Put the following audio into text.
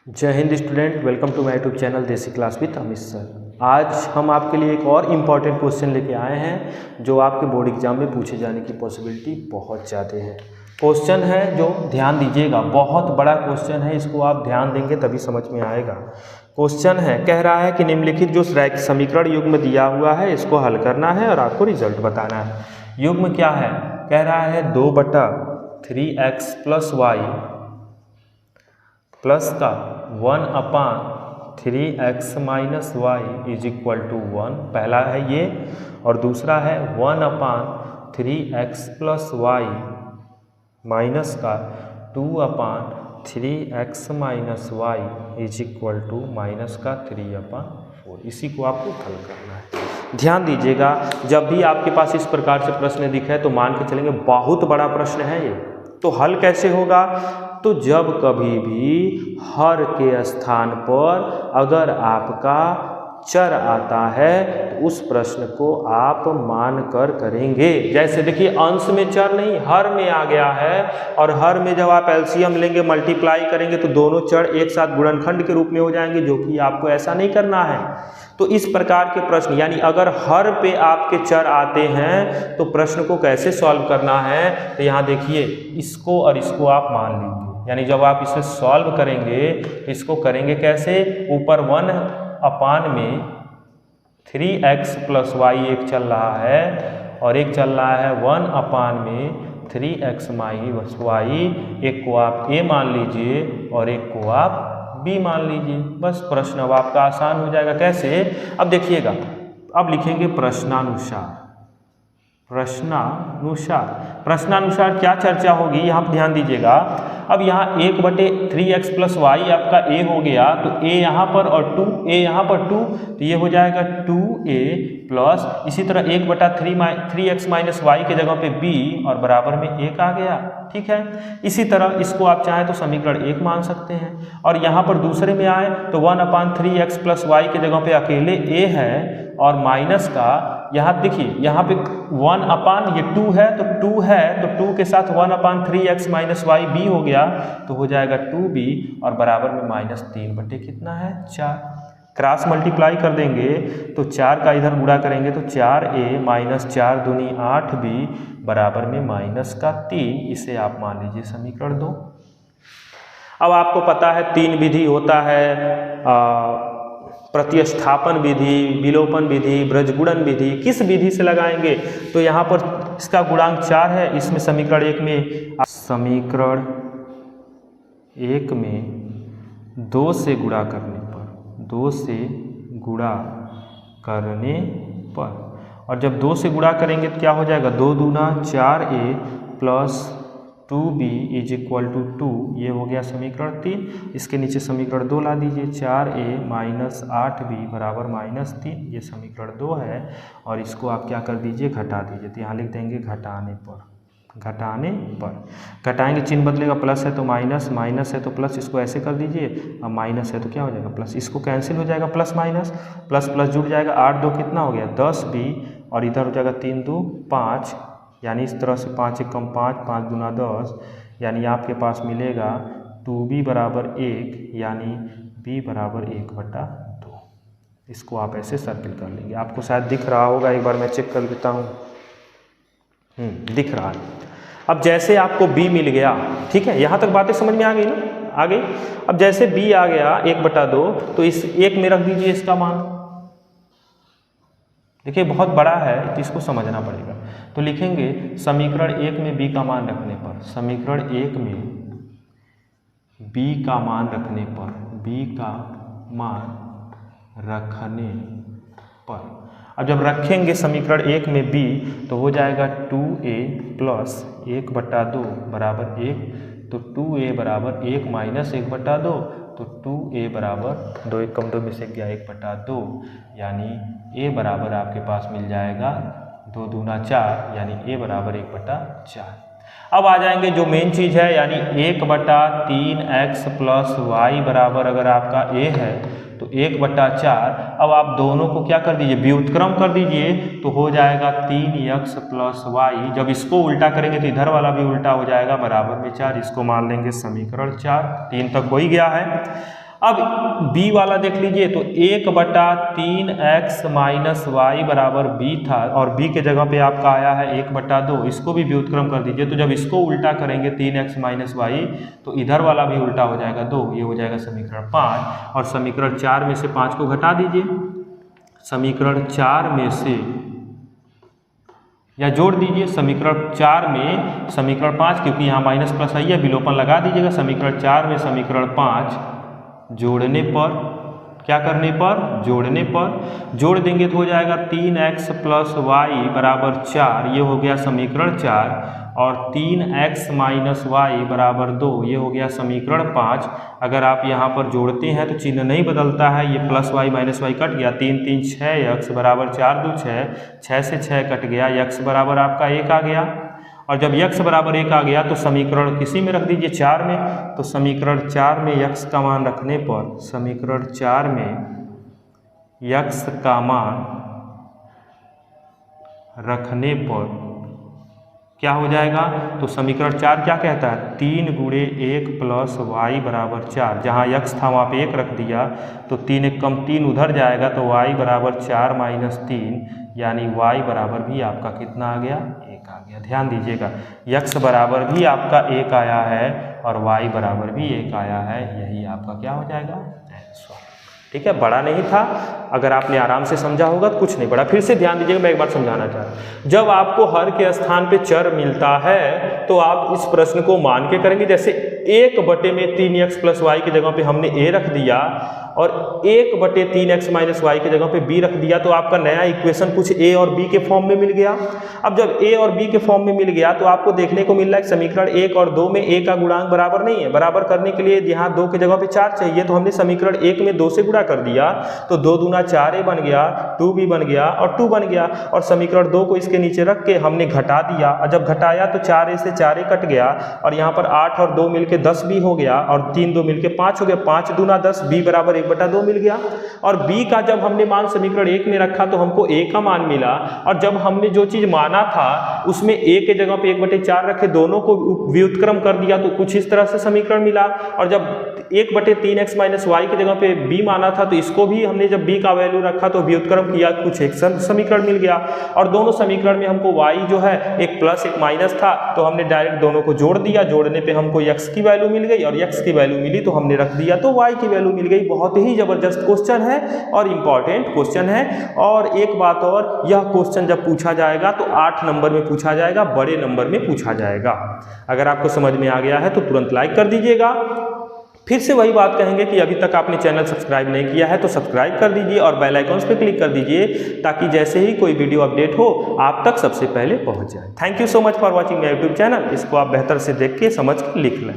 जय हिंद student, welcome to my YouTube channel Desi class with Amit sir. आज हम आपके लिए एक और इम्पॉर्टेंट क्वेश्चन लेके आए हैं जो आपके बोर्ड एग्जाम में पूछे जाने की पॉसिबिलिटी बहुत ज़्यादा है। क्वेश्चन है जो ध्यान दीजिएगा, बहुत बड़ा क्वेश्चन है, इसको आप ध्यान देंगे तभी समझ में आएगा। क्वेश्चन है, कह रहा है कि निम्नलिखित जो समीकरण युग्म दिया हुआ है इसको हल करना है और आपको रिजल्ट बताना है। युग्म क्या है? कह रहा है 2/3x + y प्लस का 1/3x - y = 1, पहला है ये, और दूसरा है 1/3x + y माइनस का 2/3x - y = -3/4। इसी को आपको हल करना है। ध्यान दीजिएगा, जब भी आपके पास इस प्रकार से प्रश्न दिखे तो मान के चलेंगे बहुत बड़ा प्रश्न है ये। तो हल कैसे होगा? तो जब कभी भी हर के स्थान पर अगर आपका चर आता है तो उस प्रश्न को आप मान कर करेंगे। जैसे देखिए, अंश में चर नहीं, हर में आ गया है, और हर में जब आप एलसीएम लेंगे, मल्टीप्लाई करेंगे तो दोनों चर एक साथ गुणनखंड के रूप में हो जाएंगे, जो कि आपको ऐसा नहीं करना है। तो इस प्रकार के प्रश्न, यानी अगर हर पे आपके चर आते हैं तो प्रश्न को कैसे सॉल्व करना है, तो यहाँ देखिए, इसको और इसको आप मान लीजिए। यानी जब आप इसे सॉल्व करेंगे, इसको करेंगे कैसे? ऊपर 1/3x + y एक चल रहा है और एक चल रहा है 1/3x - y। एक को आप a मान लीजिए और एक को आप b मान लीजिए। बस प्रश्न अब आपका आसान हो जाएगा। कैसे? अब देखिएगा, अब लिखेंगे प्रश्नानुसार। प्रश्नानुसार क्या चर्चा होगी, यहाँ पर ध्यान दीजिएगा। अब यहाँ 1/3x + y आपका a हो गया, तो a यहाँ पर और 2a यहाँ पर 2, तो ये हो जाएगा 2a प्लस, इसी तरह 1/3x - y के जगह पे b और बराबर में 1 आ गया। ठीक है, इसी तरह इसको आप चाहें तो समीकरण 1 मान सकते हैं। और यहाँ पर दूसरे में आए तो 1/3x + y के जगह पे अकेले a है और माइनस का, यहाँ देखिए, यहाँ पे 1 ये 2 है, तो 2 है तो 2 के साथ 1/3x - y b हो गया, तो हो जाएगा 2b और बराबर में -3 बटे कितना है? 4। क्रॉस मल्टीप्लाई कर देंगे तो 4 का इधर गुणा करेंगे तो 4a - 4 दूनी 8b बराबर में -3। इसे आप मान लीजिए समीकरण 2। अब आपको पता है 3 विधि होता है, प्रतिस्थापन विधि, विलोपन विधि, ब्रजगुणन विधि। किस विधि से लगाएंगे? तो यहाँ पर इसका गुणांक 4 है, इसमें समीकरण 1 में 2 से गुणा करने पर, और जब 2 से गुणा करेंगे तो क्या हो जाएगा? 2 दूना 4a प्लस 2b = 2। ये हो गया समीकरण 3। इसके नीचे समीकरण 2 ला दीजिए, 4a - 8b बराबर -3। ये समीकरण 2 है, और इसको आप क्या कर दीजिए? घटा दीजिए। तो यहाँ लिख देंगे घटाएंगे, चिन्ह बदलेगा, प्लस है तो माइनस, माइनस है तो प्लस, इसको ऐसे कर दीजिए। अब माइनस है तो क्या हो जाएगा? प्लस। इसको कैंसिल हो जाएगा, प्लस माइनस, प्लस प्लस जुड़ जाएगा, 8 2 कितना हो गया? 10b, और इधर हो जाएगा 3 2 5, यानी इस तरह से 5 1 कम 5, 5 दूना 10, यानी आपके पास मिलेगा 2b बराबर 1, यानी b बराबर 1/2। इसको आप ऐसे सर्किल कर लेंगे। आपको शायद दिख रहा होगा, एक बार मैं चेक कर लेता हूँ। दिख रहा है। अब जैसे आपको b मिल गया, ठीक है, यहाँ तक बातें समझ में आ गई ना? आ गई। अब जैसे b आ गया 1/2, तो इस 1 में रख दीजिए इसका मान। देखिए बहुत बड़ा है तो इसको समझना पड़ेगा। तो लिखेंगे समीकरण 1 में b का मान रखने पर, समीकरण 1 में b का मान रखने पर, अब जब रखेंगे समीकरण 1 में b तो हो जाएगा 2a प्लस 1/2 बराबर 1, तो 2a बराबर 1 माइनस 1/2, तो 2a बराबर 2 1 कम 2 में से गया 1/2, यानी a बराबर आपके पास मिल जाएगा 2 दूना 4, यानी a बराबर 1/4। अब आ जाएंगे जो मेन चीज़ है, यानी 1/3x + y बराबर अगर आपका a है तो 1/4। अब आप दोनों को क्या कर दीजिए? व्युत्क्रम कर दीजिए, तो हो जाएगा 3x + y। जब इसको उल्टा करेंगे तो इधर वाला भी उल्टा हो जाएगा, बराबर में 4। इसको मान लेंगे समीकरण 4। 3 तक हो ही गया है। अब b वाला देख लीजिए, तो 1/3x माइनस वाई बराबर b था और b के जगह पे आपका आया है 1/2। इसको भी व्युत्क्रम कर दीजिए, तो जब इसको उल्टा करेंगे 3x माइनस वाई तो इधर वाला भी उल्टा हो जाएगा 2, ये हो जाएगा समीकरण 5। और समीकरण 4 में से 5 को घटा दीजिए, समीकरण 4 में से या जोड़ दीजिए समीकरण 4 में समीकरण 5, क्योंकि यहाँ माइनस प्लस आई है, विलोपन लगा दीजिएगा। समीकरण 4 में समीकरण 5 जोड़ने पर, क्या करने पर, जोड़ने पर जोड़ देंगे तो हो जाएगा 3x प्लस वाई बराबर 4, ये हो गया समीकरण 4। और 3x माइनस वाई बराबर 2, ये हो गया समीकरण 5। अगर आप यहाँ पर जोड़ते हैं तो चिन्ह नहीं बदलता है, ये plus Y minus Y cut गया, 3 3 6x बराबर 4 2 6, 6 से 6 कट गया, x बराबर आपका 1 आ गया। और जब x बराबर 1 आ गया तो समीकरण किसी में रख दीजिए, 4 में। तो समीकरण 4 में x का मान रखने पर, समीकरण 4 में x का मान रखने पर क्या हो जाएगा, तो समीकरण 4 क्या कहता है, 3 गुणे 1 प्लस वाई बराबर 4। जहाँ x था वहाँ पे 1 रख दिया, तो 3 1 कम 3 उधर जाएगा, तो y बराबर 4 माइनस 3, यानी y बराबर भी आपका कितना आ गया, 1 आ गया। ध्यान दीजिएगा, x बराबर भी आपका 1 आया है और y बराबर भी 1 आया है, यही आपका क्या हो जाएगा, आंसर। ठीक है, बड़ा नहीं था, अगर आपने आराम से समझा होगा तो कुछ नहीं बड़ा। फिर से ध्यान दीजिएगा, मैं एक बार समझाना चाह रहा हूँ। जब आपको हर के स्थान पे चर मिलता है तो आप इस प्रश्न को मान के करेंगे। जैसे 1/3x प्लस वाई की जगह पे हमने a रख दिया और 1/3x माइनस वाई की जगह पे b रख दिया, तो आपका नया इक्वेशन कुछ a और b के फॉर्म में मिल गया। अब जब a और b के फॉर्म में मिल गया तो आपको देखने को मिल रहा है समीकरण 1 और 2 में a का गुणांक बराबर नहीं है। बराबर करने के लिए यहाँ 2 की जगह पे 4 चाहिए, तो हमने समीकरण 1 में 2 से गुणा कर दिया, तो 2 दूना 4a बन गया, 2b बन गया और 2 बन गया। और समीकरण 2 को इसके नीचे रख के हमने घटा दिया, और जब घटाया तो 4a से 4a कट गया और यहाँ पर 8 और 2 मिलके 10b हो गया और 3 2 मिलके 5 हो गया, 5 दूना 10, b बराबर 1/2 मिल गया। और b का जब हमने मान समीकरण 1 में रखा तो हमको a का मान मिला, और जब हमने जो चीज माना था उसमें a के जगह पे 1/4 रखे, दोनों को व्युत्क्रम कर दिया तो कुछ इस तरह से समीकरण मिला। और जब 1/3x माइनस वाई की जगह पे b माना था तो इसको भी हमने जब b का वैल्यू रखा तो व्युत्क्रम किया, कुछ एक समीकरण मिल गया। और दोनों समीकरण में हमको y जो है एक प्लस एक माइनस था, तो हमने डायरेक्ट दोनों को जोड़ दिया, जोड़ने पे हमको x की वैल्यू मिल गई और x की वैल्यू मिली तो हमने रख दिया, तो y की वैल्यू मिल गई। बहुत ही जबरदस्त क्वेश्चन है और इंपॉर्टेंट क्वेश्चन है। और एक बात और, यह क्वेश्चन जब पूछा जाएगा तो 8 नंबर में पूछा जाएगा, बड़े नंबर में पूछा जाएगा। अगर आपको समझ में आ गया है तो तुरंत लाइक कर दीजिएगा। फिर से वही बात कहेंगे कि अभी तक आपने चैनल सब्सक्राइब नहीं किया है तो सब्सक्राइब कर दीजिए और बेल आइकॉन्स पे क्लिक कर दीजिए, ताकि जैसे ही कोई वीडियो अपडेट हो आप तक सबसे पहले पहुंच जाए। Thank you so much for watching my YouTube channel. इसको आप बेहतर से देख के समझ के लिख लें।